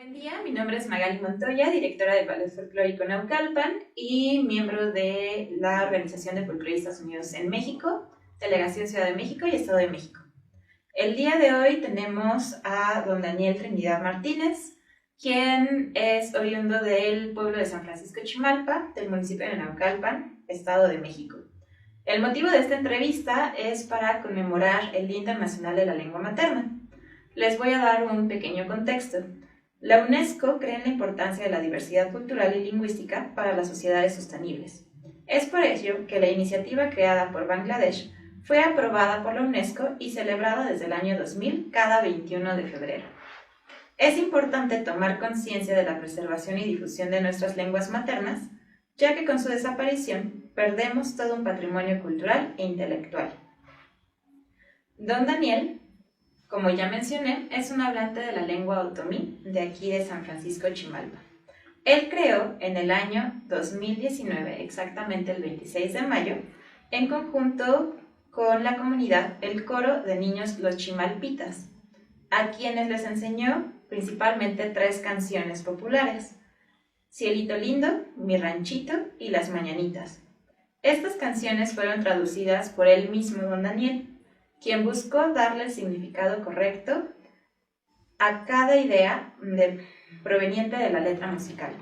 Buen día, mi nombre es Magali Montoya, directora del Ballet Folclórico Naucalpan y miembro de la Organización de Folcloristas Unidos en México, Delegación Ciudad de México y Estado de México. El día de hoy tenemos a don Daniel Trinidad Martínez, quien es oriundo del pueblo de San Francisco Chimalpa, del municipio de Naucalpan, Estado de México. El motivo de esta entrevista es para conmemorar el Día Internacional de la Lengua Materna. Les voy a dar un pequeño contexto. La UNESCO cree en la importancia de la diversidad cultural y lingüística para las sociedades sostenibles. Es por ello que la iniciativa creada por Bangladesh fue aprobada por la UNESCO y celebrada desde el año 2000 cada 21 de febrero. Es importante tomar conciencia de la preservación y difusión de nuestras lenguas maternas, ya que con su desaparición perdemos todo un patrimonio cultural e intelectual. Don Daniel, como ya mencioné, es un hablante de la lengua otomí de aquí de San Francisco Chimalpa. Él creó en el año 2019, exactamente el 26 de mayo, en conjunto con la comunidad, el coro de niños Los Chimalpitas, a quienes les enseñó principalmente 3 canciones populares: Cielito Lindo, Mi Ranchito y Las Mañanitas. Estas canciones fueron traducidas por él mismo, don Daniel, quien buscó darle el significado correcto a cada idea proveniente de la letra musical.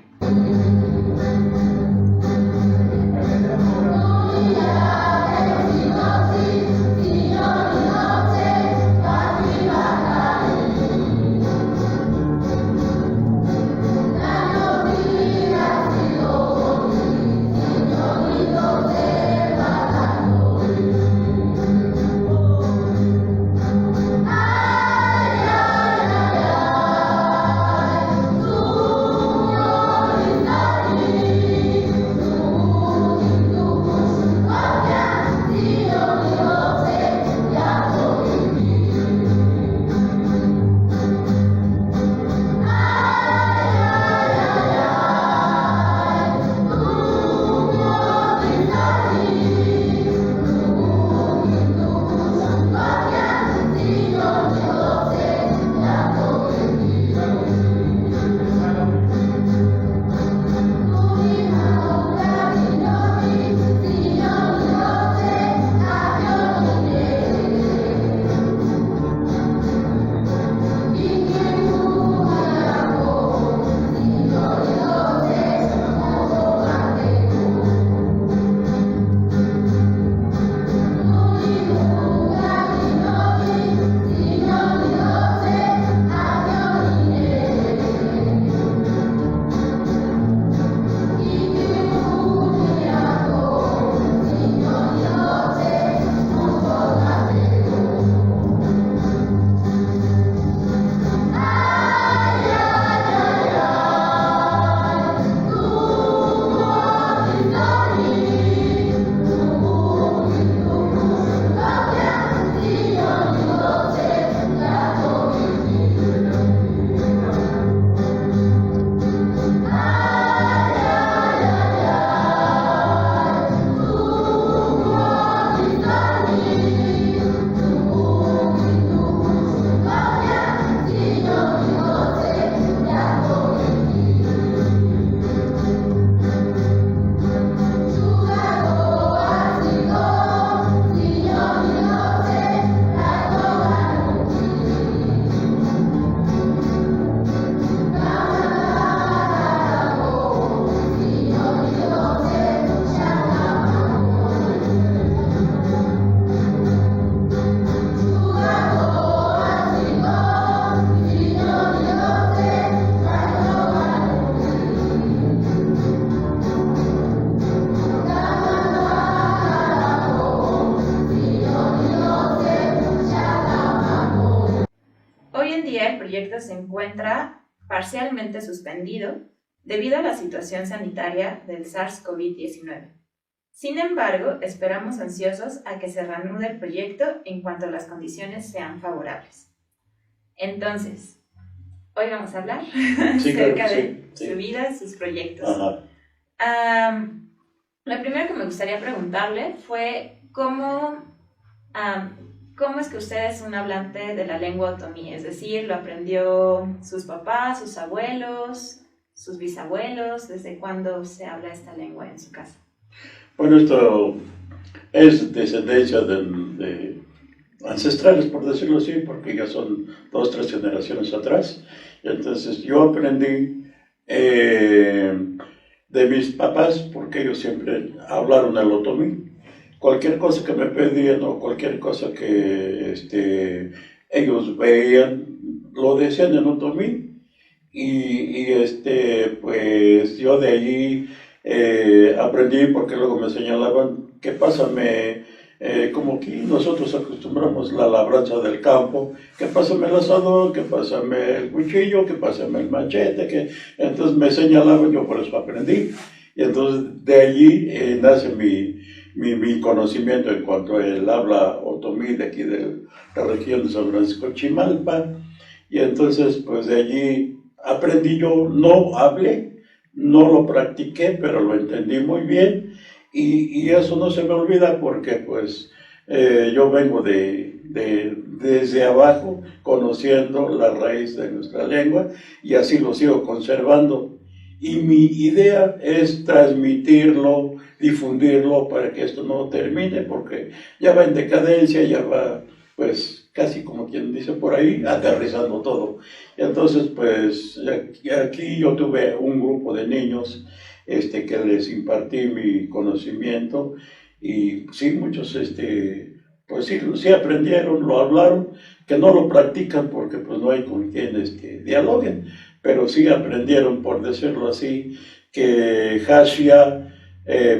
Hoy en día el proyecto se encuentra parcialmente suspendido debido a la situación sanitaria del SARS-CoV-19. Sin embargo, esperamos ansiosos a que se reanude el proyecto en cuanto las condiciones sean favorables. Entonces, hoy vamos a hablar acerca de su vida, sus proyectos. Lo primero que me gustaría preguntarle fue cómo ¿cómo es que usted es un hablante de la lengua otomí? Es decir, ¿lo aprendió sus papás, sus abuelos, sus bisabuelos? ¿Desde cuándo se habla esta lengua en su casa? Bueno, esto es descendencia de ancestrales, por decirlo así, porque ya son 2, 3 generaciones atrás. Y entonces yo aprendí de mis papás, porque ellos siempre hablaron el otomí. Cualquier cosa que me pedían o cualquier cosa que ellos veían, lo decían en otomí. Pues yo de allí aprendí, porque luego me señalaban que pásame, como aquí nosotros acostumbramos la labranza del campo, que pásame el asador, que pásame el cuchillo, que pásame el machete, entonces me señalaban, yo por eso aprendí. Y entonces de allí nace mi conocimiento en cuanto al habla otomí de aquí de la región de San Francisco Chimalpa. Y entonces pues de allí aprendí. Yo no hablé, no lo practiqué, pero lo entendí muy bien, y eso no se me olvida, porque pues yo vengo desde abajo, conociendo la raíz de nuestra lengua, y así lo sigo conservando. Y mi idea es transmitirlo, difundirlo, para que esto no termine, porque ya va en decadencia, ya va pues casi como quien dice por ahí, aterrizando todo. Entonces, pues aquí yo tuve un grupo de niños que les impartí mi conocimiento, y sí, muchos pues sí aprendieron, lo hablaron, que no lo practican porque pues no hay con quien dialoguen, pero sí aprendieron, por decirlo así, que Hashia,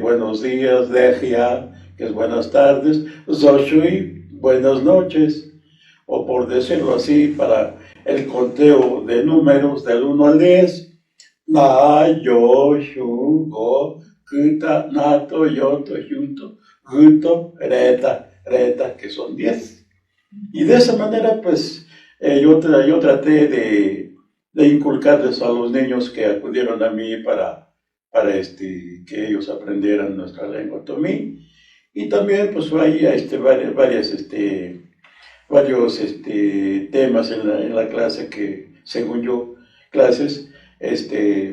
buenos días, Dejia, que es buenas tardes, Zoshui, buenas noches, o por decirlo así, para el conteo de números del 1 al 10, Na, Yo, Shu, Go, Kuta, Nato, Yoto, Junto, Guto, Reta, que son 10. Y de esa manera, pues, yo traté de inculcarles a los niños que acudieron a mí para que ellos aprendieran nuestra lengua otomí. Y también, pues, hay varios temas en la clase que, según yo, clases,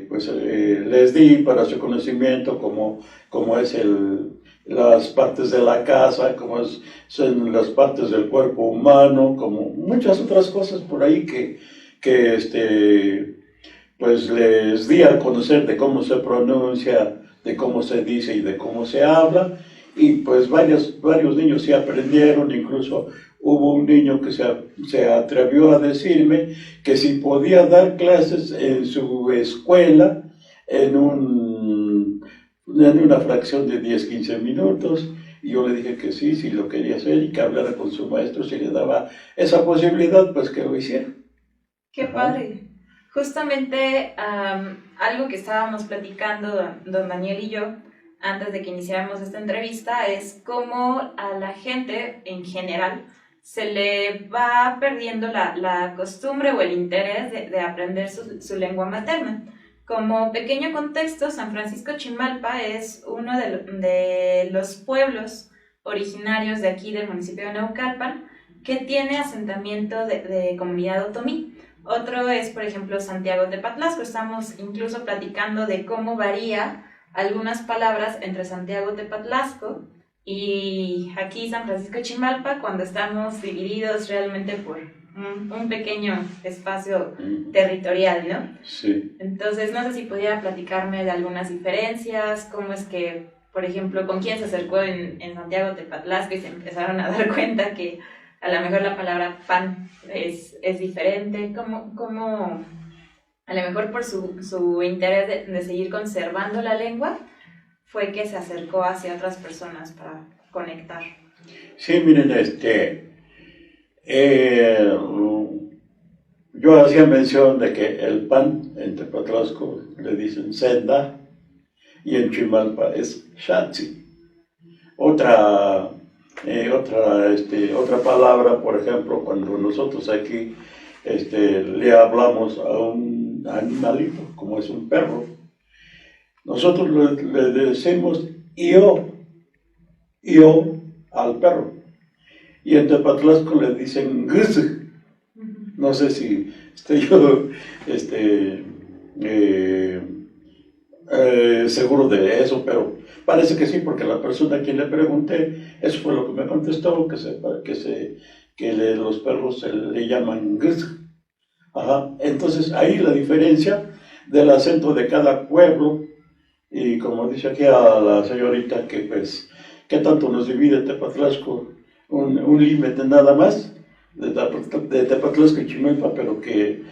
pues les di para su conocimiento, como es las partes de la casa, son las partes del cuerpo humano, como muchas otras cosas por ahí que pues les di a conocer de cómo se pronuncia, de cómo se dice y de cómo se habla. Y pues varios niños sí aprendieron. Incluso hubo un niño que se atrevió a decirme que si podía dar clases en su escuela en una fracción de 10, 15 minutos. Y yo le dije que sí, si lo quería hacer, y que hablara con su maestro, si le daba esa posibilidad, pues que lo hiciera. ¡Qué padre! Justamente algo que estábamos platicando don Daniel y yo antes de que iniciáramos esta entrevista es cómo a la gente en general se le va perdiendo la costumbre o el interés de aprender su lengua materna. Como pequeño contexto, San Francisco Chimalpa es uno de los pueblos originarios de aquí del municipio de Naucalpan que tiene asentamiento de comunidad otomí. Otro es, por ejemplo, Santiago Tepatlasco. Estamos incluso platicando de cómo varía algunas palabras entre Santiago Tepatlasco y aquí San Francisco Chimalpa, cuando estamos divididos realmente por un pequeño espacio territorial, ¿no? Sí. Entonces, no sé si pudiera platicarme de algunas diferencias, cómo es que, por ejemplo, con quién se acercó en Santiago Tepatlasco y se empezaron a dar cuenta que a lo mejor la palabra pan es diferente, cómo a lo mejor por su interés de seguir conservando la lengua, fue que se acercó hacia otras personas para conectar. Sí, miren, yo hacía mención de que el pan en Tepatlasco le dicen senda, y en Chimalpa es shatsi. Otra palabra, por ejemplo, cuando nosotros aquí le hablamos a un animalito, como es un perro, nosotros le decimos yo al perro. y en Tepatlasco le dicen Gz. No sé si yo seguro de eso, pero parece que sí, porque la persona a quien le pregunté, eso fue lo que me contestó, los perros le llaman Gz. Ajá. Entonces ahí la diferencia del acento de cada pueblo, y como dice aquí a la señorita, que pues, ¿qué tanto nos divide Tepatlasco? Un límite nada más de Tepatlasco y Chimalpa, pero que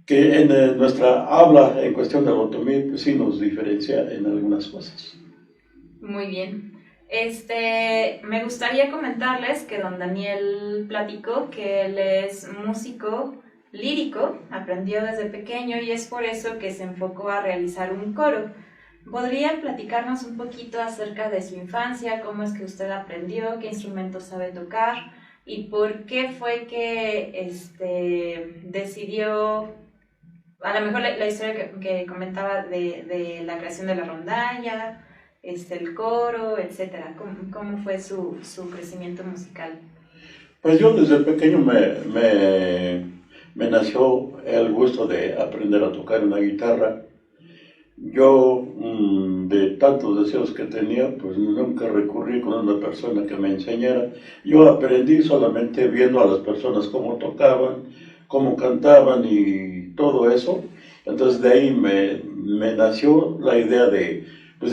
en nuestra habla en cuestión del otomí, pues sí nos diferencia en algunas cosas. Muy bien. Me gustaría comentarles que don Daniel platicó que él es músico lírico, aprendió desde pequeño y es por eso que se enfocó a realizar un coro. ¿Podría platicarnos un poquito acerca de su infancia, cómo es que usted aprendió, qué instrumentos sabe tocar y por qué fue que decidió, a lo mejor la historia que comentaba de la creación de la rondalla, el coro, etcétera? ¿Cómo fue su crecimiento musical? Pues yo desde pequeño me nació el gusto de aprender a tocar una guitarra. Yo, de tantos deseos que tenía, pues nunca recurrí con una persona que me enseñara. Yo aprendí solamente viendo a las personas cómo tocaban, cómo cantaban y todo eso. Entonces de ahí me nació la idea de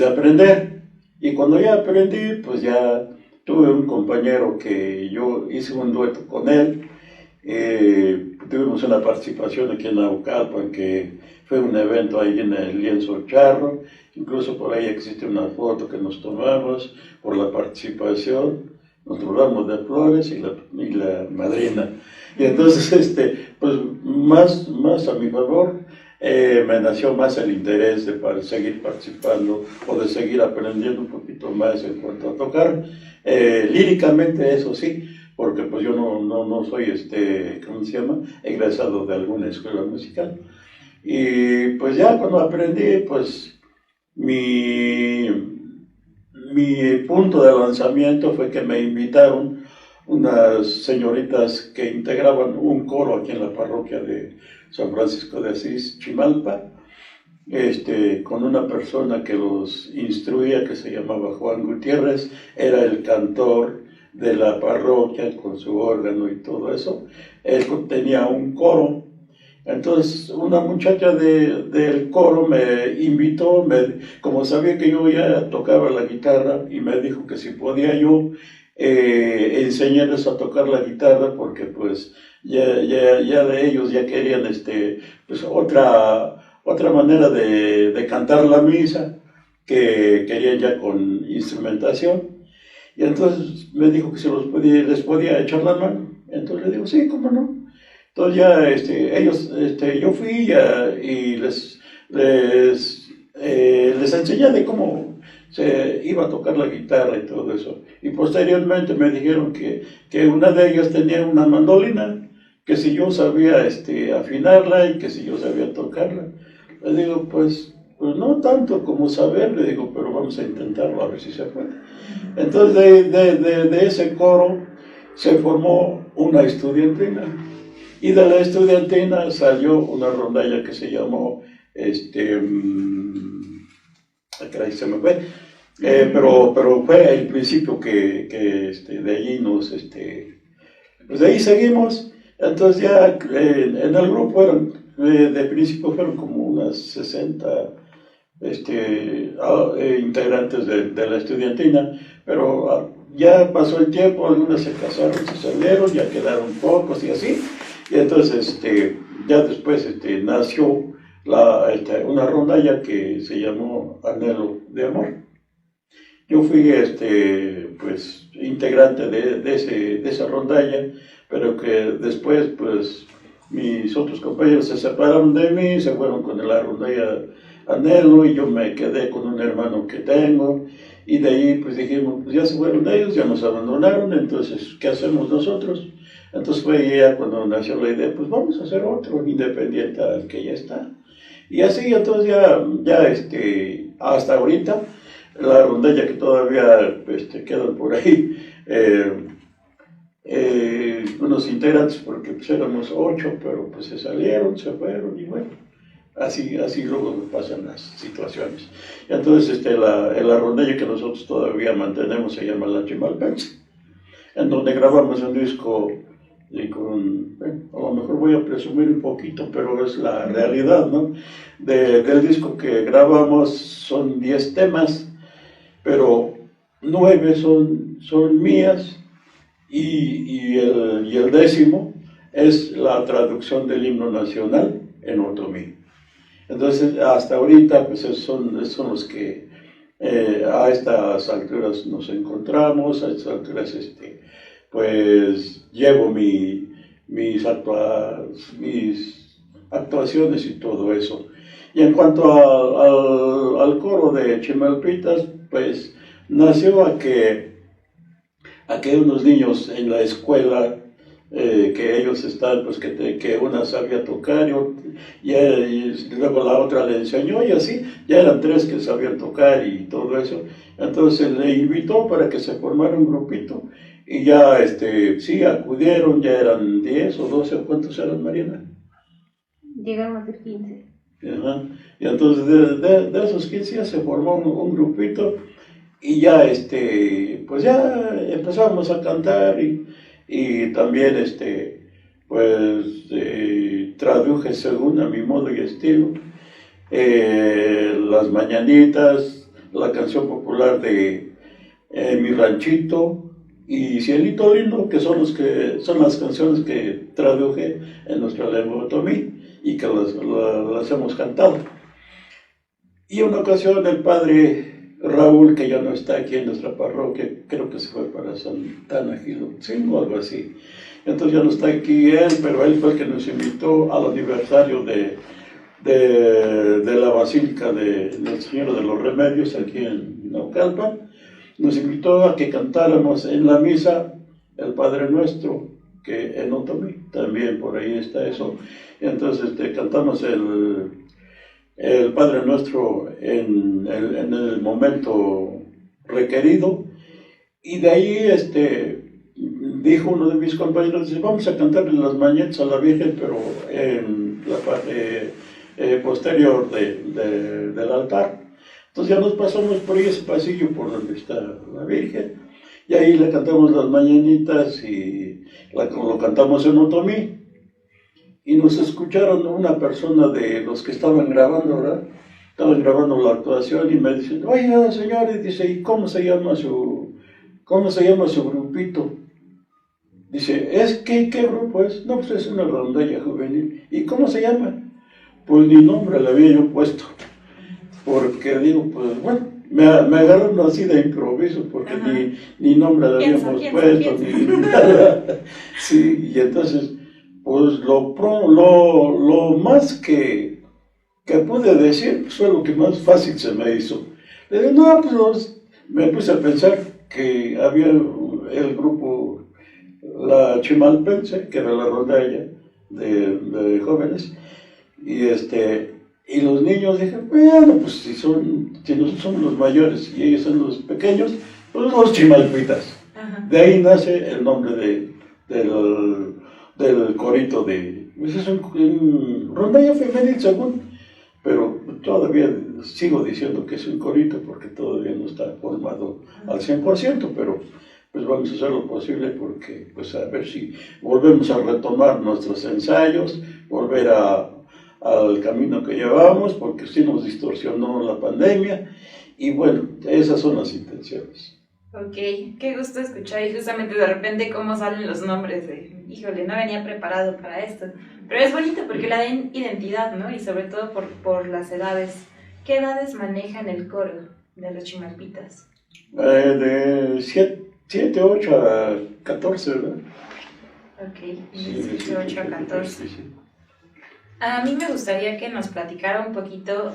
aprender. Y cuando ya aprendí, pues ya tuve un compañero que yo hice un dueto con él. Tuvimos una participación aquí en Naucalpan, que fue un evento ahí en el Lienzo Charro. Incluso por ahí existe una foto que nos tomamos por la participación, nuestro ramo de flores y la madrina. Y entonces, pues más a mi favor, me nació más el interés de seguir participando o de seguir aprendiendo un poquito más en cuanto a tocar. Líricamente, eso sí, porque pues yo no soy, ¿cómo se llama?, egresado de alguna escuela musical. Y pues ya cuando aprendí, pues mi punto de lanzamiento fue que me invitaron unas señoritas que integraban un coro aquí en la parroquia de San Francisco de Asís, Chimalpa, con una persona que los instruía, que se llamaba Juan Gutiérrez, era el cantor de la parroquia con su órgano y todo eso. Él tenía un coro. Entonces una muchacha del coro me invitó, como sabía que yo ya tocaba la guitarra, y me dijo que si podía yo enseñarles a tocar la guitarra, porque pues ya de ellos ya querían pues otra manera de cantar la misa, que querían ya con instrumentación. Y entonces me dijo que les podía echar la mano. Entonces le digo, sí, cómo no. Entonces ya yo fui y les enseñé de cómo se iba a tocar la guitarra y todo eso. Y posteriormente me dijeron que una de ellas tenía una mandolina, que si yo sabía afinarla y que si yo sabía tocarla. Le digo, pues no tanto como saber, le digo, pero vamos a intentarlo a ver si se puede. Entonces de ese coro se formó una estudiantina. Y de la estudiantina salió una rondalla que se llamó, se me fue, pero fue el principio que de allí pues de ahí seguimos. Entonces ya en el grupo de principio fueron como unas 60 integrantes de la estudiantina, pero ya pasó el tiempo, algunas se casaron, se salieron, ya quedaron pocos y así. Y entonces ya después nació una rondalla que se llamó Anhelo de Amor. Yo fui pues integrante de esa rondalla, pero que después pues mis otros compañeros se separaron de mí, se fueron con la rondalla Anhelo, y yo me quedé con un hermano que tengo. Y de ahí pues dijimos, pues ya se fueron ellos, ya nos abandonaron, entonces ¿qué hacemos nosotros? Entonces fue ya cuando nació la idea, pues vamos a hacer otro independiente al que ya está. Y así, entonces ya hasta ahorita, la rondalla que todavía quedan por ahí, unos integrantes, porque pues éramos 8, pero pues se salieron, se fueron y bueno, así luego pasan las situaciones. Entonces la rondalla que nosotros todavía mantenemos se llama La Chimalpense, en donde grabamos un disco y bueno, a lo mejor voy a presumir un poquito, pero es la realidad, ¿no? Del disco que grabamos son 10 temas, pero 9 son mías y el 10º es la traducción del himno nacional en otomí. Entonces, hasta ahorita, pues son los que a estas alturas nos encontramos, a estas alturas, pues llevo mis actuaciones y todo eso. Y en cuanto al coro de Chimalpitas, pues nació a que unos niños en la escuela, que ellos están, pues que una sabía tocar y luego la otra le enseñó y así, ya eran 3 que sabían tocar y todo eso. Entonces le invitó para que se formara un grupito y ya sí acudieron, ya eran 10 o 12, ¿cuántos eran, Mariana? Llegaron a ser 15. Ajá. Y entonces de esos 15 ya se formó un grupito y ya pues ya empezamos a cantar y también pues traduje según a mi modo y estilo las mañanitas, la canción popular de Mi Ranchito y Cielito Lindo, que son las canciones que traduje en nuestra lengua otomí y que las hemos cantado. Y una ocasión el padre Raúl, que ya no está aquí en nuestra parroquia, creo que se fue para Santana Gilotzingo o algo así, entonces ya no está aquí él, pero él fue el que nos invitó al aniversario de la Basílica de Nuestra Señora de los Remedios aquí en Naucalpan. Nos invitó a que cantáramos en la misa el Padre Nuestro, que en otomí también por ahí está eso. Entonces cantamos el Padre Nuestro en el momento requerido, y de ahí dijo uno de mis compañeros, dice, vamos a cantarle las mañanitas a la Virgen, pero en la parte posterior del altar. Entonces ya nos pasamos por ahí ese pasillo por donde está la Virgen, y ahí le cantamos las mañanitas y lo cantamos en otomí. Y nos escucharon una persona de los que estaban grabando, ¿verdad? Estaban grabando la actuación y me dicen, oiga, señor, y dice, ¿y cómo se llama su grupito? Dice, ¿qué grupo es? No, pues es una rondalla juvenil. ¿Y cómo se llama? Pues ni nombre le había yo puesto. Porque digo, pues bueno, me agarraron así de improviso, porque ni nombre le habíamos puesto, ni nada. Sí, y entonces, pues lo más que pude decir, pues fue lo que más fácil se me hizo. Le dije, no, pues me puse a pensar que había el grupo La Chimalpense, que era la rondalla de jóvenes, y los niños dijeron, bueno, pues si nosotros somos los mayores y ellos son los pequeños, pues los Chimalpitas. Ajá. De ahí nace el nombre del corito pues es un rondalla femenil según, pero todavía sigo diciendo que es un corito porque todavía no está formado al 100%, pero pues vamos a hacer lo posible porque, pues a ver si volvemos a retomar nuestros ensayos, volver al camino que llevamos, porque sí nos distorsionó la pandemia, y bueno, esas son las intenciones. Ok, qué gusto escuchar, y justamente de repente cómo salen los nombres híjole, no venía preparado para esto, pero es bonito porque le dan identidad, ¿no? Y sobre todo por las edades. ¿Qué edades manejan el coro de los Chimalpitas? De 7, 8 a 14, ¿verdad? Ok, de 7, 8 a 14. Sí. A mí me gustaría que nos platicara un poquito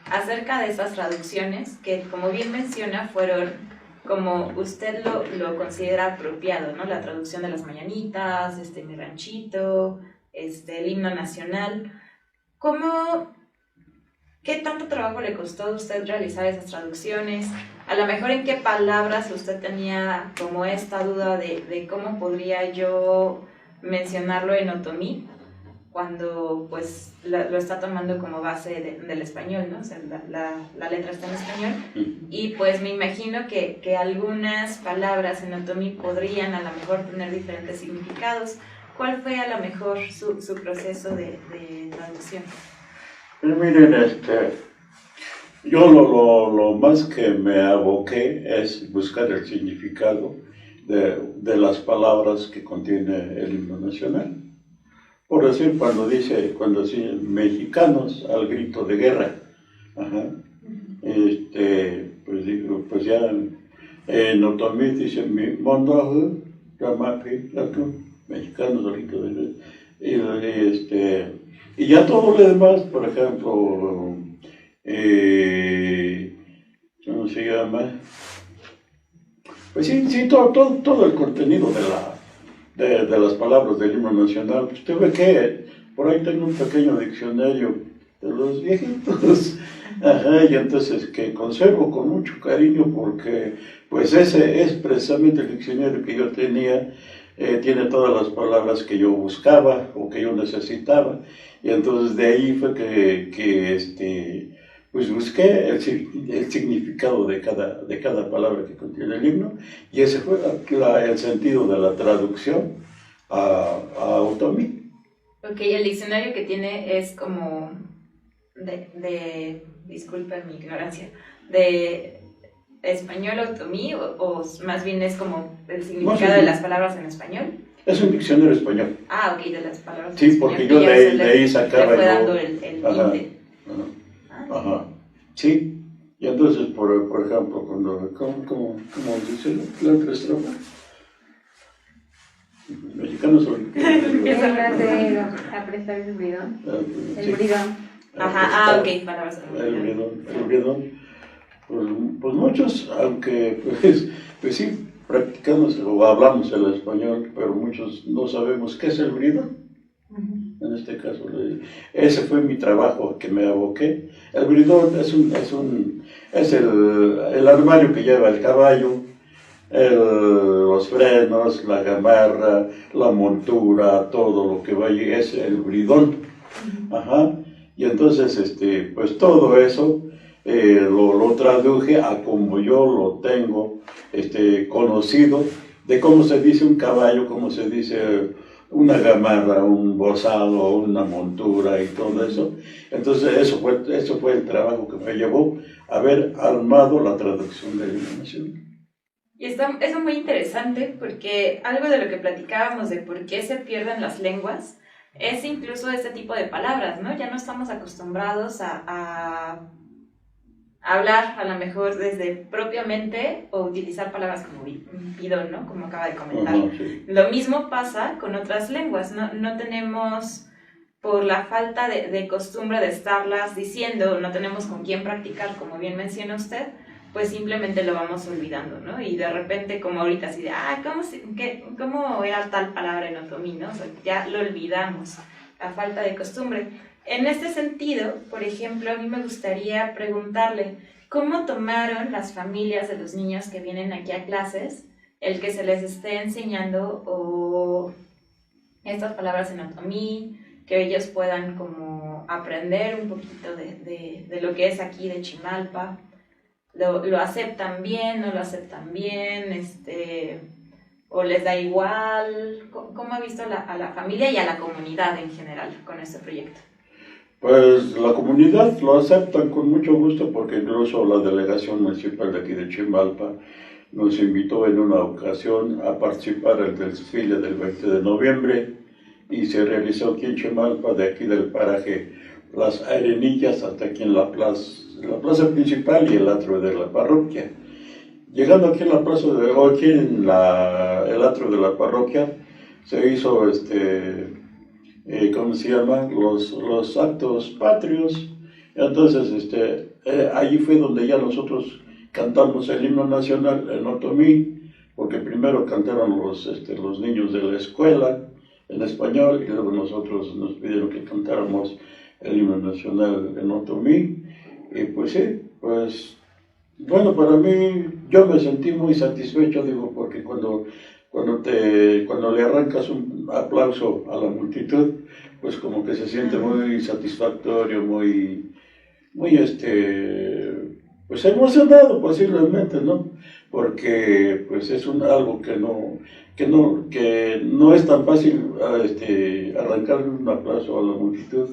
acerca de esas traducciones que, como bien menciona, fueron como usted lo considera apropiado, ¿no? La traducción de las mañanitas, Mi Ranchito, el himno nacional. ¿Cómo ¿Qué tanto trabajo le costó a usted realizar esas traducciones? A lo mejor en qué palabras usted tenía como esta duda de cómo podría yo mencionarlo en otomí, cuando pues lo está tomando como base del español, ¿no? O sea, la letra está en español. Y pues me imagino que algunas palabras en otomí podrían a lo mejor tener diferentes significados. ¿Cuál fue a lo mejor su proceso de traducción? Pues miren, yo lo más que me aboqué es buscar el significado de las palabras que contiene el himno nacional. Por decir, cuando dice mexicanos al grito de guerra, ajá, pues digo, pues ya en otomí dice mi mondo ramapi, mexicanos al grito de guerra. Y ya todo lo demás, por ejemplo, ¿cómo se llama? Pues sí, todo el contenido de las palabras del himno nacional. Pues tuve que, por ahí tengo un pequeño diccionario de los viejitos, ajá, y entonces que conservo con mucho cariño porque pues ese es precisamente el diccionario que yo tenía. Tiene todas las palabras que yo buscaba o que yo necesitaba, y entonces de ahí fue que pues busqué el significado de cada palabra que contiene el himno, y ese fue el sentido de la traducción a otomí. Ok, el diccionario que tiene es como disculpen mi ignorancia, de español a otomí, o más bien es como el significado de las palabras en español. Es un diccionario español. Ah, ok, de las palabras sí, en español. Sí, porque yo de ahí sacaba. Le fue dando el ajá, tinte. Ajá. Sí. Y entonces, por ejemplo, ¿cómo dice la otra estrofa? Mexicanos son. Apresar el bridón. El bridón. Ajá, ok, palabras. El bridón. Pues muchos, aunque pues sí, practicamos o hablamos el español, pero muchos no sabemos qué es el bridón. En este caso, ese fue mi trabajo que me aboqué. El bridón es el armario que lleva el caballo, los frenos, la gamarra, la montura, todo lo que vaya, es el bridón. Ajá. Y entonces, pues todo eso lo traduje a como yo lo tengo conocido, de cómo se dice un caballo, cómo se dice una gamarra, un bozado, una montura y todo eso. Entonces eso fue el trabajo que me llevó a haber armado la traducción del himno nacional. Y eso es muy interesante porque algo de lo que platicábamos de por qué se pierden las lenguas es incluso este tipo de palabras, ¿no? Ya no estamos acostumbrados a hablar a lo mejor desde propiamente o utilizar palabras como bidón, ¿no? Como acaba de comentar. Sí. Lo mismo pasa con otras lenguas, no tenemos, por la falta de costumbre de estarlas diciendo, no tenemos con quién practicar, como bien menciona usted, pues simplemente lo vamos olvidando, ¿no? Y de repente, como ahorita, así de, ¿cómo era tal palabra en otomí, no? O sea, ya lo olvidamos, a falta de costumbre. En este sentido, por ejemplo, a mí me gustaría preguntarle, ¿cómo tomaron las familias de los niños que vienen aquí a clases el que se les esté enseñando o estas palabras en otomí, que ellos puedan como aprender un poquito de lo que es aquí de Chimalpa? ¿Lo aceptan bien, no lo aceptan bien, o les da igual? ¿Cómo ha visto a la familia y a la comunidad en general con este proyecto? Pues la comunidad lo acepta con mucho gusto, porque incluso la delegación municipal de aquí de Chimalpa nos invitó en una ocasión a participar en el desfile del 20 de noviembre y se realizó aquí en Chimalpa, de aquí del paraje Las Arenillas hasta aquí en la plaza principal y el atrio de la parroquia. Llegando aquí en la plaza el atrio de la parroquia, se hizo ¿cómo se llaman? Los actos patrios. Entonces, allí fue donde ya nosotros cantamos el himno nacional en otomí, porque primero cantaron los niños de la escuela en español, y luego nosotros nos pidieron que cantáramos el himno nacional en Otomí. Y pues sí, pues bueno, para mí yo me sentí muy satisfecho, digo, porque cuando le arrancas un aplauso a la multitud, pues como que se siente muy satisfactorio, muy pues emocionado posiblemente, ¿no? Porque pues es algo que no es tan fácil arrancar un aplauso a la multitud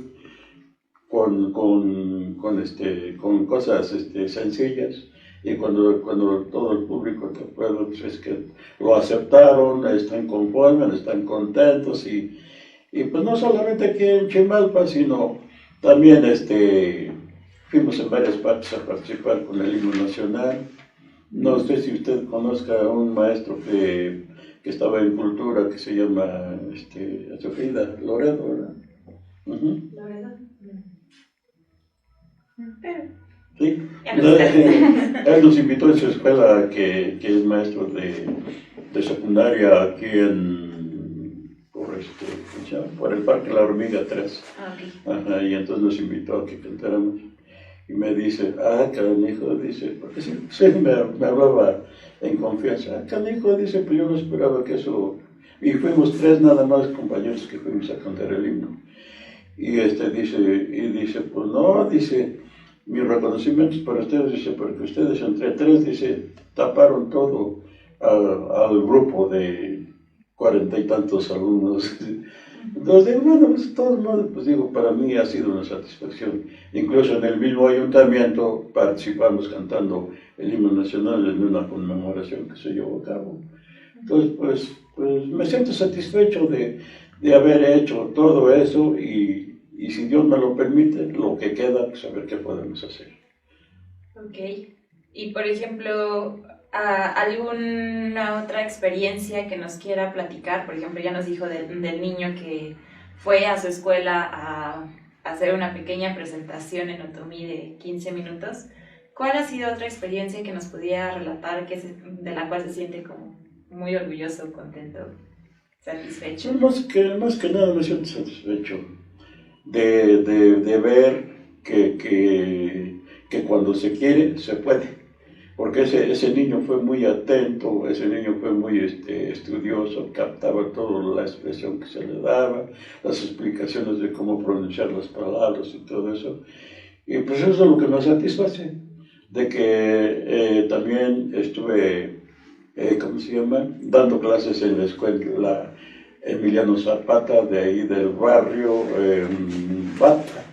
con cosas sencillas. Y cuando todo el público te puede, pues es que lo aceptaron, están conformes, están contentos y pues no solamente aquí en Chimalpa, sino también fuimos en varias partes a participar con el himno nacional. No sé si usted conozca a un maestro que estaba en cultura que se llama Sofía Loredo, ¿verdad? Uh-huh. ¿Loredo? Sí, él nos invitó en su escuela, que es maestro de secundaria aquí por el Parque La Hormiga 3. Okay. Ajá, y entonces nos invitó a que cantáramos. Y me dice, canijo, dice, porque sí, me hablaba en confianza. Canijo, dice, pues yo no esperaba que eso. Y fuimos 3 nada más compañeros que fuimos a cantar el himno. Y dice, pues no, dice, mis reconocimientos para ustedes, dice, porque ustedes entre 3, dice, taparon todo al grupo de 40 y tantos alumnos. Entonces digo, bueno, pues de todos modos, pues digo, para mí ha sido una satisfacción. Incluso en el mismo ayuntamiento participamos cantando el himno nacional en una conmemoración que se llevó a cabo. Entonces, pues me siento satisfecho de haber hecho todo eso y si Dios me lo permite, lo que queda, pues a ver qué podemos hacer. Ok. Y por ejemplo, ¿alguna otra experiencia que nos quiera platicar? Por ejemplo, ya nos dijo del niño que fue a su escuela a hacer una pequeña presentación en Otomí de 15 minutos. ¿Cuál ha sido otra experiencia que nos pudiera relatar de la cual se siente como muy orgulloso, contento, satisfecho? Más que nada me siento satisfecho de ver que cuando se quiere, se puede. Porque ese niño fue muy atento, ese niño fue muy estudioso, captaba toda la expresión que se le daba, las explicaciones de cómo pronunciar las palabras y todo eso. Y pues eso es lo que me satisface, de que también estuve, ¿cómo se llama?, dando clases en la escuela Emiliano Zapata, de ahí del barrio Bata.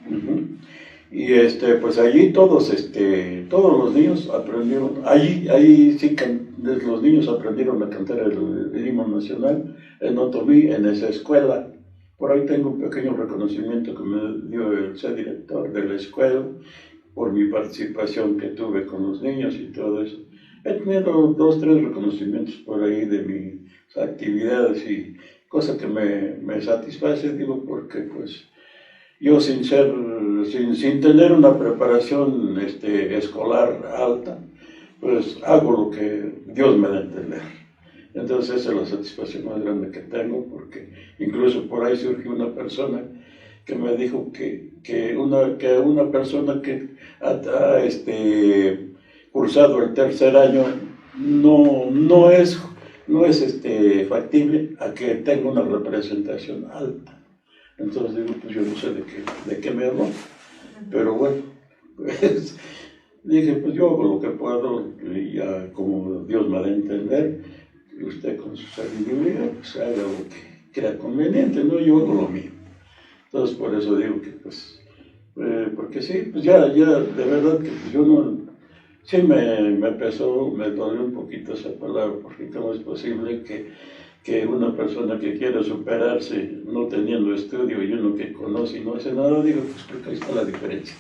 Uh-huh. Y pues allí todos los niños aprendieron, ahí sí los niños aprendieron a cantar el himno nacional en Otomí, en esa escuela. Por ahí tengo un pequeño reconocimiento que me dio el director de la escuela por mi participación que tuve con los niños y todo eso. He tenido 2, 3 reconocimientos por ahí de mis actividades y cosa que me satisface, digo, porque pues yo sin tener una preparación escolar alta, pues hago lo que Dios me da a entender. Entonces esa es la satisfacción más grande que tengo, porque incluso por ahí surgió una persona que me dijo que una persona que ha cursado el 3er año no es factible a que tenga una representación alta. Entonces digo, pues yo no sé de qué me habló, pero bueno, pues dije, pues yo hago lo que puedo y ya como Dios me da a entender, usted con su sabiduría, pues haga lo que crea conveniente, ¿no? Yo hago lo mío. Entonces por eso digo que pues, porque sí, pues ya de verdad que pues yo no, sí me pesó, me dolió un poquito esa palabra, porque cómo es posible que una persona que quiere superarse no teniendo estudio y uno que conoce y no hace nada, digo, pues creo que ahí está la diferencia.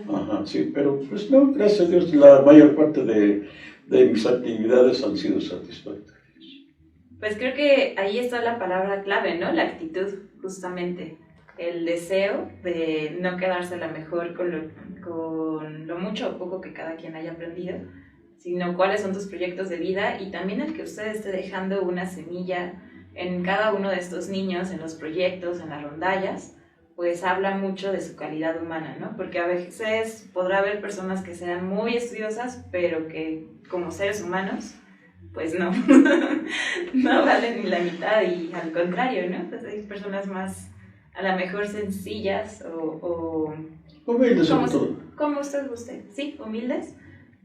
Ajá, sí, pero pues no, gracias a Dios, la mayor parte de mis actividades han sido satisfactorias. Pues creo que ahí está la palabra clave, ¿no? La actitud, justamente. El deseo de no quedarse a la mejor con lo mucho o poco que cada quien haya aprendido, sino cuáles son tus proyectos de vida y también el que usted esté dejando una semilla en cada uno de estos niños, en los proyectos, en las rondallas, pues habla mucho de su calidad humana, ¿no? Porque a veces podrá haber personas que sean muy estudiosas, pero que como seres humanos, pues no, no valen ni la mitad y al contrario, ¿no? Pues hay personas más, a lo mejor sencillas o Humildes sobre todo. como usted guste, sí, humildes,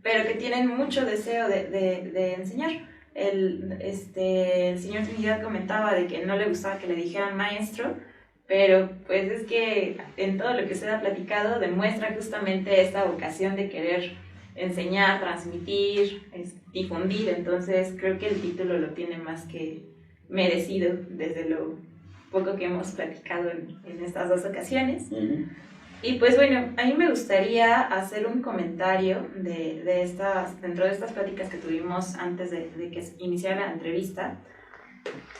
pero que tienen mucho deseo de enseñar. El señor Trinidad comentaba de que no le gustaba que le dijeran maestro, pero pues es que en todo lo que usted ha platicado demuestra justamente esta vocación de querer enseñar, transmitir, difundir, entonces creo que el título lo tiene más que merecido desde lo poco que hemos platicado en estas dos ocasiones. Uh-huh. Y pues bueno, a mí me gustaría hacer un comentario dentro de estas pláticas que tuvimos antes de que iniciara la entrevista,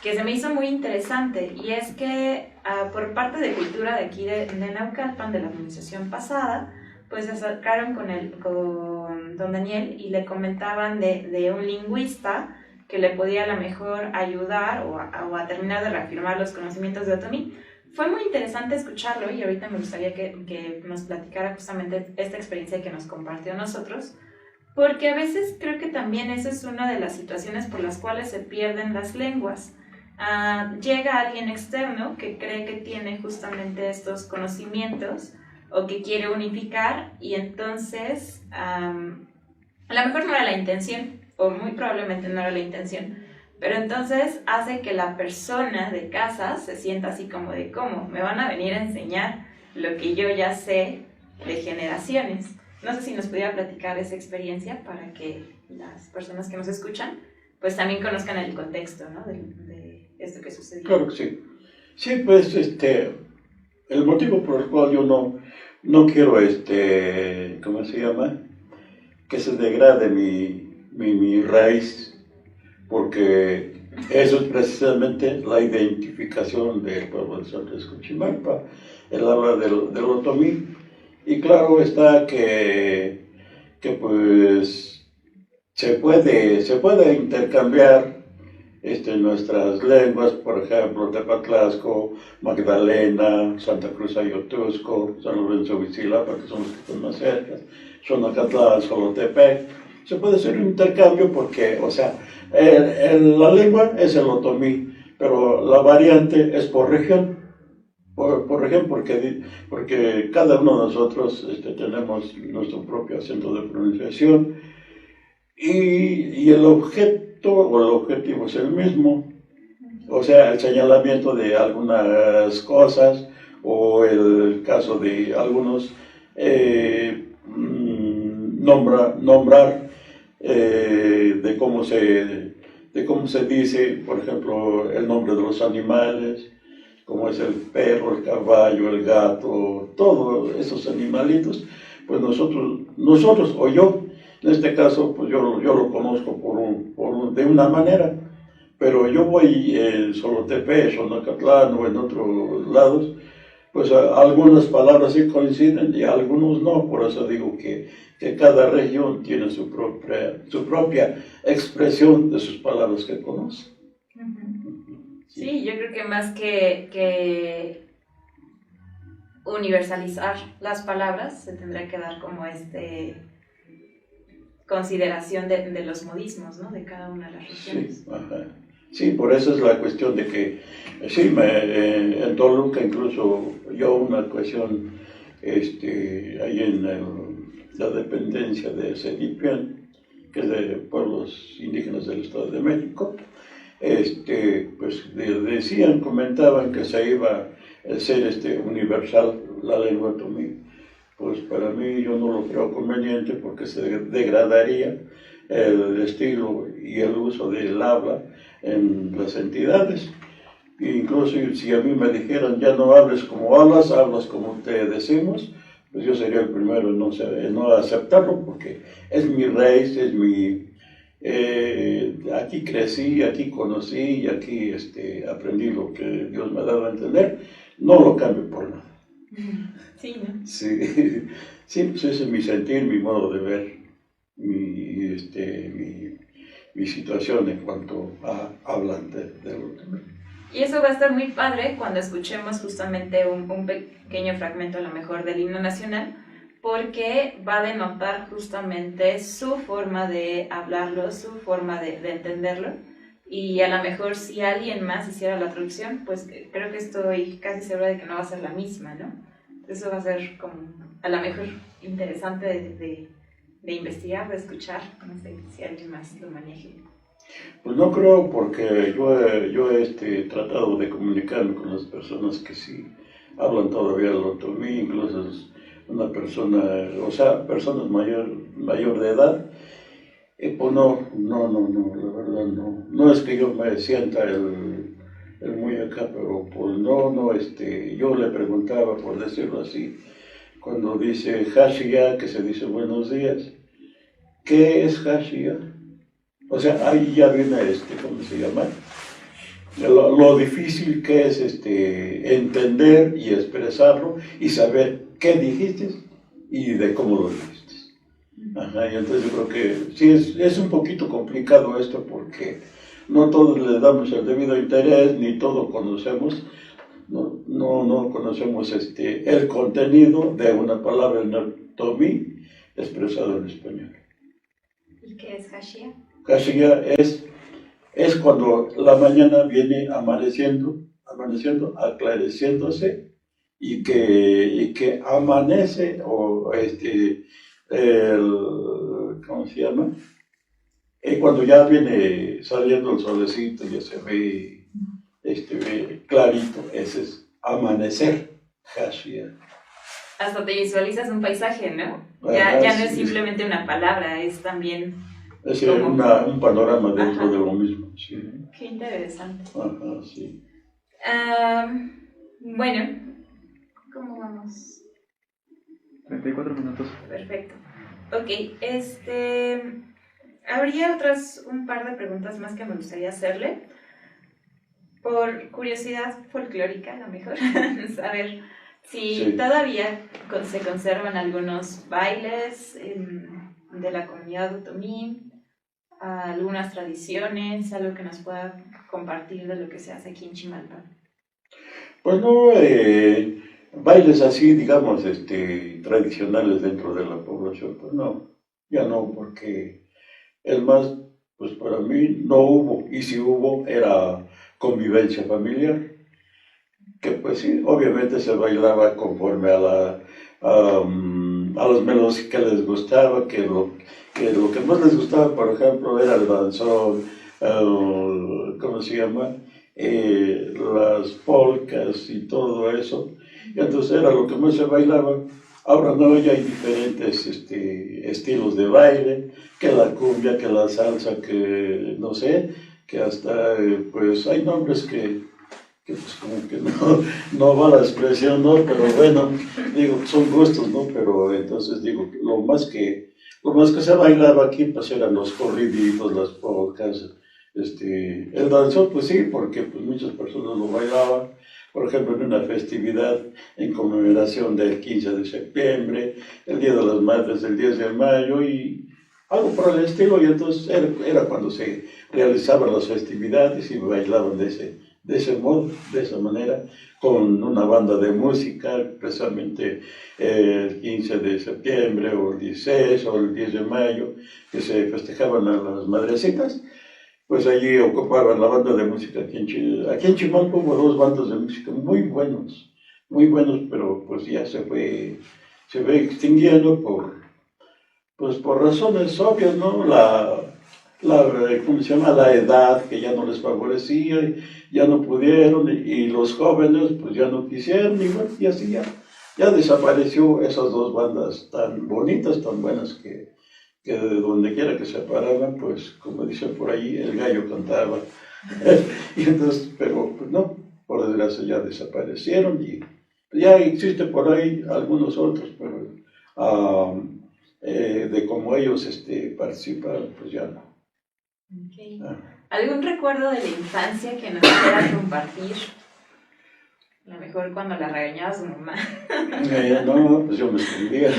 que se me hizo muy interesante, y es que por parte de Cultura de aquí de Naucalpan, de la administración pasada, pues se acercaron con don Daniel y le comentaban de un lingüista que le podía a lo mejor ayudar o a terminar de reafirmar los conocimientos de Otomí. Fue muy interesante escucharlo y ahorita me gustaría que nos platicara justamente esta experiencia que nos compartió a nosotros, porque a veces creo que también esa es una de las situaciones por las cuales se pierden las lenguas. Llega alguien externo que cree que tiene justamente estos conocimientos o que quiere unificar, y entonces a lo mejor no era la intención, o muy probablemente no era la intención, pero entonces hace que la persona de casa se sienta así como de ¿cómo? Me van a venir a enseñar lo que yo ya sé de generaciones. No sé si nos pudiera platicar esa experiencia para que las personas que nos escuchan pues también conozcan el contexto, ¿no? de esto que sucedió. Claro que sí. Sí, pues el motivo por el cual yo no quiero, ¿cómo se llama? Que se degrade mi raíz, porque eso es precisamente la identificación del pueblo de San Francisco Chimalpa. Él habla del otomí, y claro está que pues se puede intercambiar nuestras lenguas, por ejemplo, Tepatlasco, Magdalena, Santa Cruz Ayotusco, San Lorenzo Huitzilapa, que son los que están más cerca, Xonacatlán, Xolotepec. Se puede hacer un intercambio porque, o sea, la lengua es el otomí, pero la variante es por región. Por región, porque cada uno de nosotros tenemos nuestro propio acento de pronunciación, y el objeto o el objetivo es el mismo. O sea, el señalamiento de algunas cosas, o el caso de algunos nombrar de cómo se dice, por ejemplo, el nombre de los animales, como es el perro, el caballo, el gato, todos esos animalitos. Pues nosotros o yo, en este caso, pues yo lo conozco de una manera, pero yo voy en Xolotepec, Xonacatlán o en otros lados, pues algunas palabras sí coinciden y algunos no. Por eso digo que cada región tiene su propia expresión de sus palabras que conoce. Sí, yo creo que más que universalizar las palabras, se tendrá que dar como consideración de los modismos, ¿no? De cada una de las regiones. Sí, ajá. Sí, por eso es la cuestión de que, sí, en Toluca incluso yo una cuestión, ahí en la dependencia de Cedipián, que es de pueblos indígenas del Estado de México, pues comentaban que se iba a ser universal la lengua otomí. Pues para mí yo no lo creo conveniente, porque se degradaría el estilo y el uso del habla en las entidades. Incluso si a mí me dijeran ya no hables como hablas como te decimos, pues yo sería el primero en no aceptarlo, porque es mi raíz, es mi... aquí crecí, aquí conocí y aquí aprendí lo que Dios me ha dado a entender. No lo cambio por nada. Sí, ¿no? Sí, sí, pues ese es mi sentir, mi modo de ver, mi situación en cuanto a hablar de lo que me... Y eso va a estar muy padre cuando escuchemos justamente un pequeño fragmento a lo mejor del himno nacional, porque va a denotar justamente su forma de hablarlo, su forma de entenderlo. Y a lo mejor si alguien más hiciera la traducción, pues creo que estoy casi segura de que no va a ser la misma, ¿no? Eso va a ser como a lo mejor interesante de investigar, de escuchar. No sé si alguien más lo maneje. Pues no creo, porque yo he tratado de comunicarme con las personas que sí hablan todavía el otomí, incluso es una persona, o sea, personas mayor de edad. Pues no, la verdad no. No es que yo me sienta el muy acá, pero pues no, yo le preguntaba, por decirlo así, cuando dice Hashia, que se dice buenos días, ¿qué es Hashia? O sea, ahí ya viene, ¿cómo se llama? Lo difícil que es entender y expresarlo y saber qué dijiste y de cómo lo dijiste. Ajá, y entonces yo creo que sí es un poquito complicado esto porque no todos le damos el debido interés, ni todos conocemos, no conocemos el contenido de una palabra en otomí expresado en español. ¿Y qué es Hashia? Hashia es cuando la mañana viene amaneciendo, aclareciéndose y que amanece o ¿cómo se llama? Cuando ya viene saliendo el solecito, ya se ve clarito, ese es amanecer, Hashia. Hasta te visualizas un paisaje, ¿no? Ajá, ya no es sí. simplemente una palabra, es también Es un panorama dentro de lo mismo, sí. Qué interesante. Ajá, sí. Bueno, ¿cómo vamos? 34 minutos. Perfecto. Ok, habría un par de preguntas más que me gustaría hacerle. Por curiosidad folclórica, a lo mejor, saber si Sí. todavía se conservan algunos bailes de la comunidad otomí, algunas tradiciones, algo que nos pueda compartir de lo que se hace aquí en Chimalpa. Pues no, bailes así, digamos, tradicionales dentro de la población, pues no, ya no, porque es más, pues para mí no hubo, y si hubo, era convivencia familiar, que pues sí, obviamente se bailaba conforme a los melodías que les gustaba, que lo que más les gustaba, por ejemplo, era el danzón, ¿cómo se llama? Las polcas y todo eso, y entonces era lo que más se bailaba. Ahora no, ya hay diferentes estilos de baile, que la cumbia, que la salsa, que no sé, que hasta pues hay nombres que pues como que no va la expresión, ¿no? Pero bueno, digo, son gustos, ¿no? Pero entonces digo, lo más que se bailaba aquí pues eran los corriditos, las polcas, el danzón, pues sí, porque pues muchas personas lo bailaban, por ejemplo, en una festividad en conmemoración del 15 de septiembre, el Día de las Madres del 10 de mayo y algo por el estilo, y entonces era cuando se realizaban las festividades y bailaban de ese modo, de esa manera, con una banda de música, precisamente el 15 de septiembre o el 16 o el 10 de mayo, que se festejaban a las madrecitas. Pues allí ocupaban la banda de música aquí en Chimalpa hubo dos bandas de música muy buenos, pero pues ya se fue extinguiendo pues por razones obvias, ¿no? ¿Cómo se llama? La edad que ya no les favorecía, ya no pudieron, y los jóvenes pues ya no quisieron, y bueno, y así ya desapareció esas dos bandas tan bonitas, tan buenas que de donde quiera que se paraban, pues como dicen por ahí, el gallo cantaba. Y entonces, pero pues no, por desgracia ya desaparecieron y ya existe por ahí algunos otros, pero de cómo ellos participaron, pues ya no. Okay. ¿Algún recuerdo de la infancia que nos quiera compartir? A lo mejor cuando la regañaba a su mamá. No, pues yo me escondía.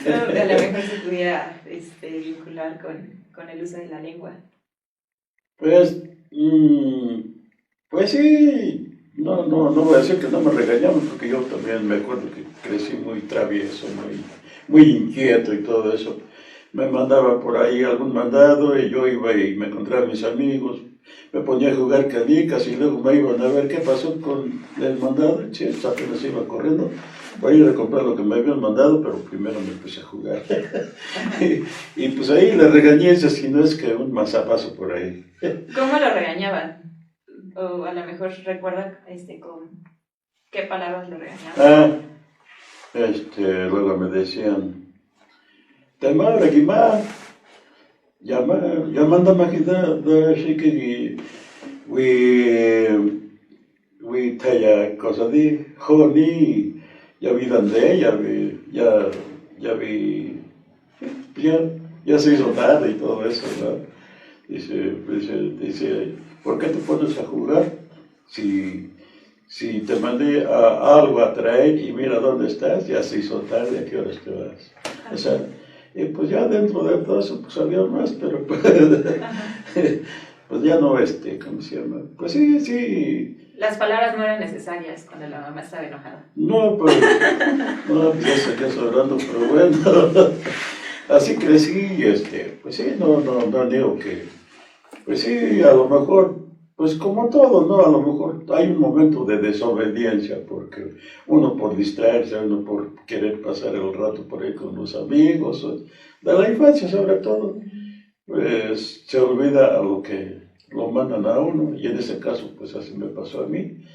A lo mejor se pudiera vincular con el uso de la lengua. Pues Mm, pues sí, no voy a decir que no me regañaban, porque yo también me acuerdo que crecí muy travieso, muy inquieto y todo eso. Me mandaban por ahí algún mandado y yo iba y me encontraba a mis amigos, me ponía a jugar canicas y luego me iban a ver qué pasó con el mandado. Y sí, apenas iba corriendo para ir a comprar lo que me habían mandado, pero primero me puse a jugar. y pues ahí le regañé, si no es que un mazapazo por ahí. ¿Cómo lo regañaban? O a lo mejor recuerda con qué palabras lo regañaban. Ah, luego me decían, te madre, Guimá, llamando a Magida, da shiki, we talla cosa di, joni, ya vi donde, ya vi, ya se hizo tarde y todo eso, ¿no? Dice, ¿por qué te pones a jugar si te mandé algo a traer y mira dónde estás? Ya se hizo tarde, ¿a qué horas te vas? O sea, pues ya dentro de todo eso pues había más, pero pues, pues ya no, ¿cómo se llama? Pues sí. Las palabras no eran necesarias cuando la mamá estaba enojada. No, pues ya seguía sobrando, pero bueno, así crecí y pues sí, no digo que, pues sí, a lo mejor, pues como todo, ¿no? A lo mejor hay un momento de desobediencia, porque uno por distraerse, uno por querer pasar el rato por ahí con los amigos, de la infancia sobre todo, pues se olvida a lo que lo mandan a uno, y en ese caso, pues así me pasó a mí.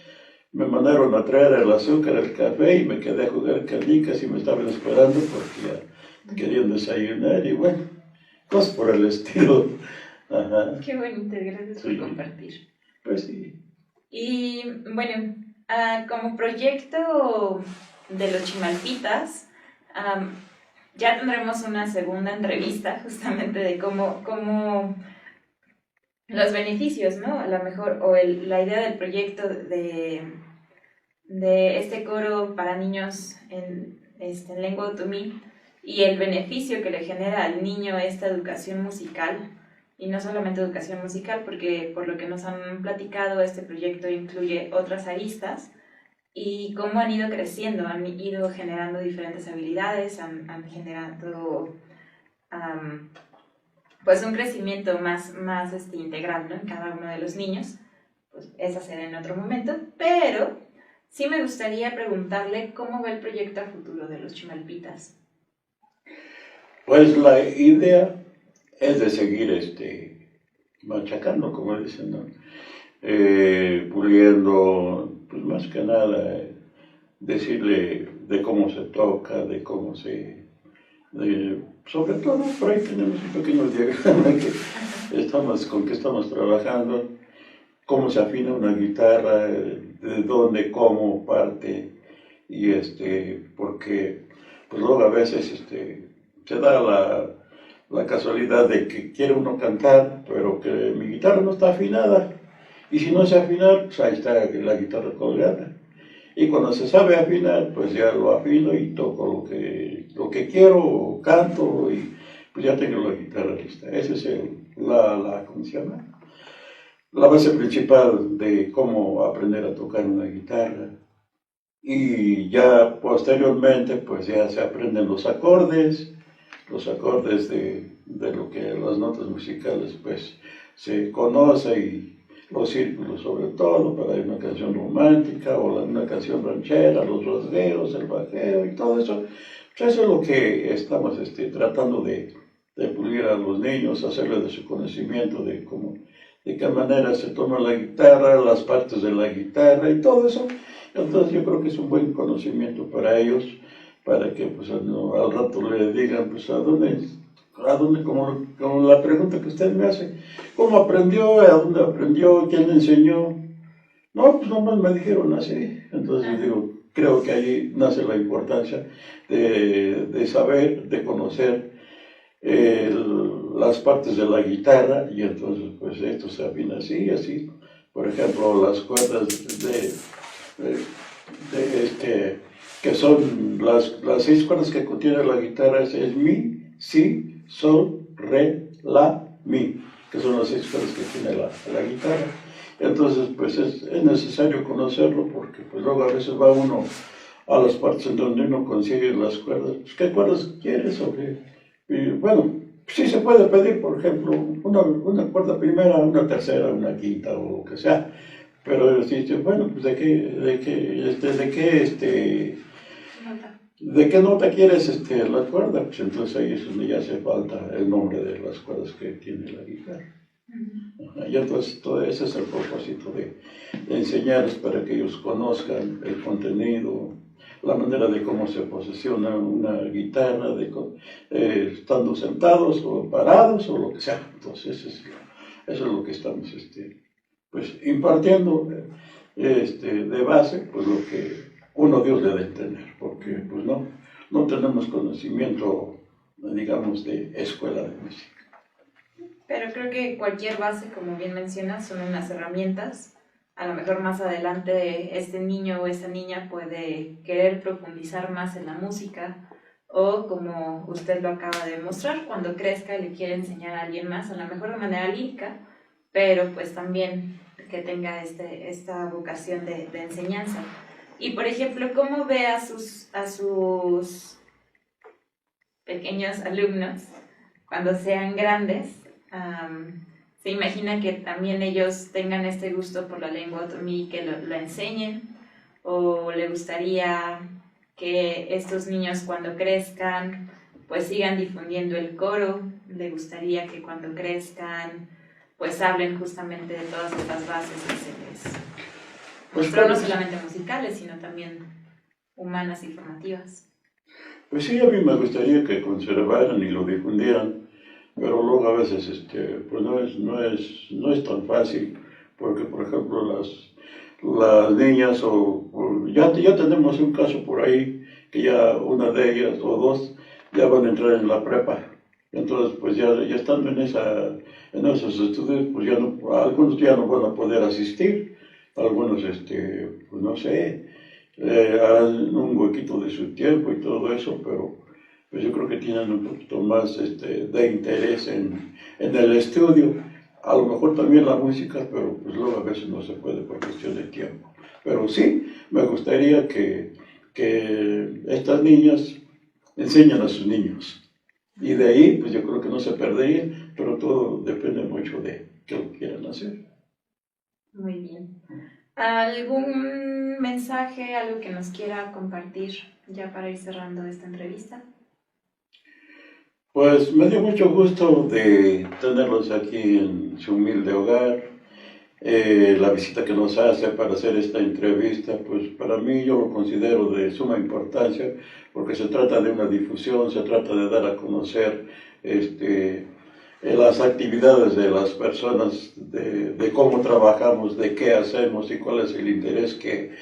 Me mandaron a traer el azúcar, el café, y me quedé a jugar canicas y me estaban esperando porque ya querían desayunar, y bueno, cosas por el estilo. Ajá. Qué bonito, gracias por compartir. Pues sí. Y bueno, como proyecto de los Chimalpitas, ya tendremos una segunda entrevista justamente de cómo los beneficios, ¿no? A lo mejor, o la idea del proyecto de este coro para niños en lengua otomí y el beneficio que le genera al niño esta educación musical. Y no solamente educación musical, porque por lo que nos han platicado, este proyecto incluye otras aristas y cómo han ido creciendo, han ido generando diferentes habilidades, han generado pues un crecimiento más integral, ¿no? En cada uno de los niños. Pues esa será en otro momento, pero sí me gustaría preguntarle cómo va el proyecto a futuro de los Chimalpitas. Pues la idea es de seguir machacando, como dicen, ¿no? Puliendo, pues más que nada, decirle de cómo se toca, de cómo sobre todo, por ahí tenemos un pequeño diagrama con que estamos trabajando, cómo se afina una guitarra, de dónde, cómo parte, y porque pues luego a veces se da la casualidad de que quiere uno cantar, pero que mi guitarra no está afinada, y si no se afina, pues ahí está la guitarra colgada. Y cuando se sabe afinar, pues ya lo afino y toco lo que quiero, canto, y pues ya tengo la guitarra lista. Esa es ¿cómo se llama? La base principal de cómo aprender a tocar una guitarra. Y ya posteriormente, pues ya se aprenden los acordes de lo que las notas musicales, pues se conoce, y los círculos sobre todo, para una canción romántica o una canción ranchera, los rasgueos, el bajeo y todo eso. Pues eso es lo que estamos tratando de pulir a los niños, hacerles de su conocimiento de qué manera se toma la guitarra, las partes de la guitarra y todo eso. Entonces yo creo que es un buen conocimiento para ellos, para que pues al rato le digan, pues a dónde, como la pregunta que usted me hace, ¿cómo aprendió? ¿A dónde aprendió? ¿Quién le enseñó? No, pues nomás me dijeron así. Entonces digo, creo que ahí nace la importancia de saber, de conocer las partes de la guitarra, y entonces pues esto se afina así y así. Por ejemplo, las cuerdas que son las 6 cuerdas que contiene la guitarra, es mi, si, sol, re, la, mi. que son las 6 cuerdas que tiene la guitarra. Entonces, pues es necesario conocerlo porque pues luego a veces va uno a las partes en donde uno consigue las cuerdas. Pues, ¿qué cuerdas quieres? ¿O qué? Y bueno, sí se puede pedir, por ejemplo, una cuerda primera, una tercera, una quinta o lo que sea. Pero dice, bueno, pues ¿de qué nota quieres la cuerda? Pues entonces ahí es donde ya hace falta el nombre de las cuerdas que tiene la guitarra. Y entonces todo ese es el propósito de enseñarles para que ellos conozcan el contenido, la manera de cómo se posiciona una guitarra, estando sentados o parados o lo que sea. Entonces eso es lo que estamos pues, impartiendo de base, pues lo que uno Dios debe tener, porque pues no tenemos conocimiento, digamos, de escuela de música. Pero creo que cualquier base, como bien mencionas, son unas herramientas. A lo mejor más adelante este niño o esta niña puede querer profundizar más en la música o, como usted lo acaba de mostrar, cuando crezca le quiere enseñar a alguien más, a lo mejor de manera lírica, pero pues también que tenga esta vocación de enseñanza. Y por ejemplo, ¿cómo ve a sus pequeños alumnos cuando sean grandes? ¿Se imagina que también ellos tengan este gusto por la lengua otomí y que la enseñen? ¿O le gustaría que estos niños cuando crezcan pues sigan difundiendo el coro? ¿Le gustaría que cuando crezcan pues hablen justamente de todas estas bases que se les mostró, no solamente musicales, sino también humanas y formativas? Pues sí, a mí me gustaría que conservaran y lo difundieran, pero luego a veces pues no es tan fácil, porque por ejemplo las niñas ya tenemos un caso por ahí que ya una de ellas o dos ya van a entrar en la prepa. Entonces pues ya estando en esos estudios, pues algunos ya no van a poder asistir, algunos pues no sé, harán un huequito de su tiempo y todo eso, pero pues yo creo que tienen un poquito más de interés en el estudio, a lo mejor también la música, pero pues luego a veces no se puede por cuestión de tiempo. Pero sí, me gustaría que estas niñas enseñen a sus niños. Y de ahí, pues yo creo que no se perdería, pero todo depende mucho de qué lo quieran hacer. Muy bien. ¿Algún mensaje, algo que nos quiera compartir ya para ir cerrando esta entrevista? Pues me dio mucho gusto de tenerlos aquí en su humilde hogar. La visita que nos hace para hacer esta entrevista, pues para mí yo lo considero de suma importancia, porque se trata de una difusión, se trata de dar a conocer las actividades de las personas, de cómo trabajamos, de qué hacemos y cuál es el interés que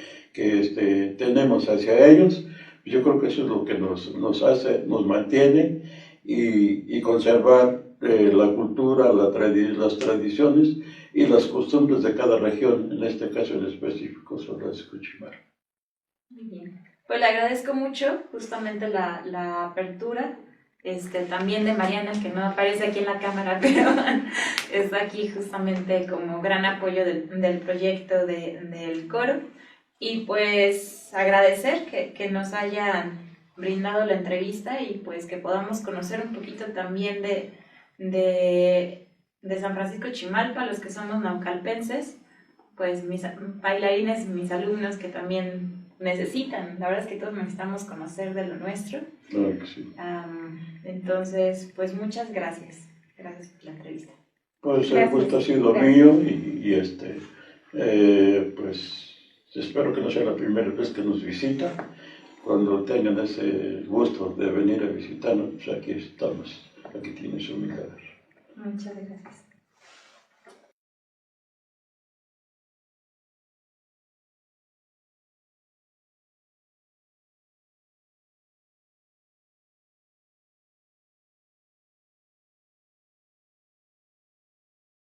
tenemos hacia ellos. Yo creo que eso es lo que nos hace, nos mantiene y conservar la cultura, las tradiciones y las costumbres de cada región, en este caso en específico sobre las Cuchimara. Muy bien. Pues le agradezco mucho justamente la apertura, también de Mariana, que no aparece aquí en la cámara, pero está aquí justamente como gran apoyo del proyecto del coro. Y pues agradecer que nos hayan brindado la entrevista y pues que podamos conocer un poquito también de San Francisco Chimalpa, los que somos naucalpenses, pues mis bailarines, mis alumnos que también necesitan, la verdad es que todos necesitamos conocer de lo nuestro. Claro que sí. Entonces, pues muchas gracias. Gracias por la entrevista. Pues el gusto ha sido mío y pues espero que no sea la primera vez que nos visita. Cuando tengan ese gusto de venir a visitarnos, pues aquí estamos, aquí tienen su mirada. Muchas gracias.